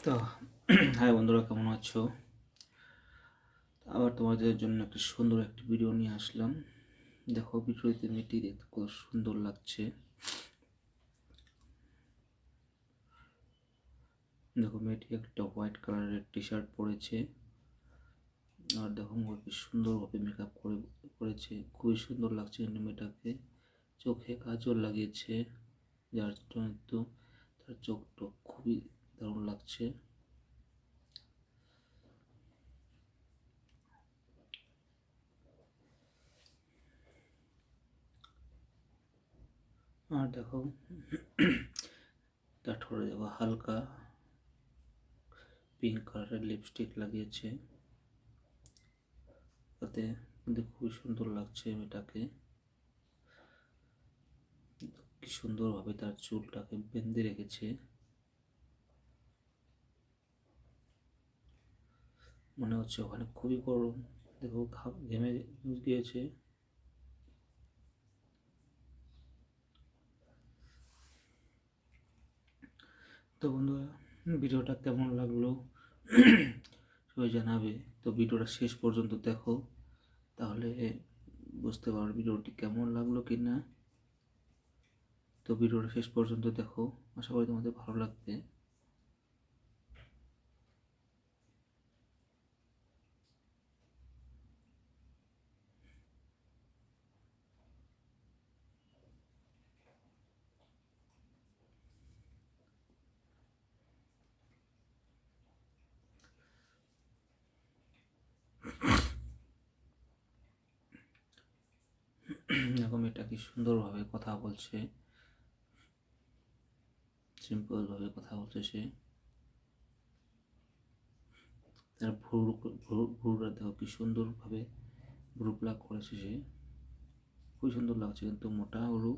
তো হাই বন্ধুরা, কেমন আছো? আবার তোমাদের জন্য একটা সুন্দর একটা ভিডিও নিয়ে আসলাম। দেখো, ভিডিওতে মেয়েটি দেখতে কত সুন্দর লাগছে। দেখো, মেয়েটি একটা হোয়াইট কালারের টি শার্ট পরেছে, আর দেখো কি সুন্দরভাবে মেকআপ করেছে। খুবই সুন্দর লাগছে মেয়েটাকে। চোখে কাজল লাগিয়েছে, যার জন্য তো তার চোখটা খুবই দারুণ লাগছে। আর দেখো তার ঠোঁটে দেখো হালকা পিঙ্ক কালারের লিপস্টিক লাগিয়েছে, তাতে কিন্তু খুবই সুন্দর লাগছে মেয়েটাকে। কি সুন্দরভাবে তার চুলটাকে বেঁধে রেখেছে, মনে হচ্ছে ওখানে খুবই গরম। দেখো ঘেমে গিয়েছে। তো বন্ধুরা, ভিডিওটা কেমন লাগলো সবাই জানাবে। তো ভিডিওটা শেষ পর্যন্ত দেখো, তাহলে বুঝতে পারো ভিডিওটি কেমন লাগলো কি না। তো ভিডিওটা শেষ পর্যন্ত দেখো, আশা করি তোমাদের ভালো লাগবে। এরকম এটা কি সুন্দরভাবে কথা বলছে, সিম্পলভাবে কথা বলছে সে। তার ভ্রুটা দেখো কি সুন্দরভাবে ভ্রু প্লাক করেছে সে। খুবই সুন্দর লাগছে, কিন্তু মোটা ভ্রু।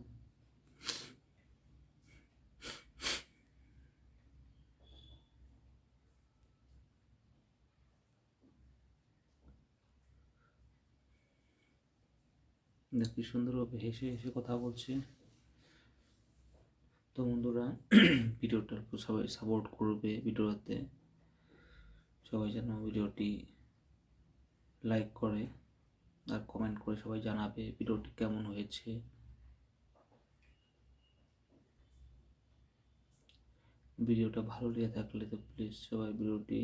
দেখো কি সুন্দরভাবে হেসে হেসে কথা বলছে। তো বন্ধুরা, ভিডিওটার উপর সবাই সাপোর্ট করবে। ভিডিওতে সবাই যেন ভিডিওটি লাইক করে আর কমেন্ট করে সবাই জানাবে ভিডিওটি কেমন হয়েছে। ভিডিওটা ভালো লেগে থাকলে তো প্লিজ সবাই ভিডিওটি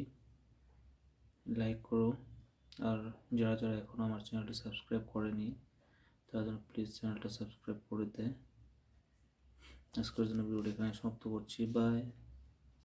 লাইক করো। আর যারা যারা এখনও আমার চ্যানেলটি সাবস্ক্রাইব করেনি, তারা যেন প্লিজ চ্যানেলটা সাবস্ক্রাইব করে দেয়। আজকের জন্য ভিডিওটি এখানে সমাপ্ত করছি। বাই।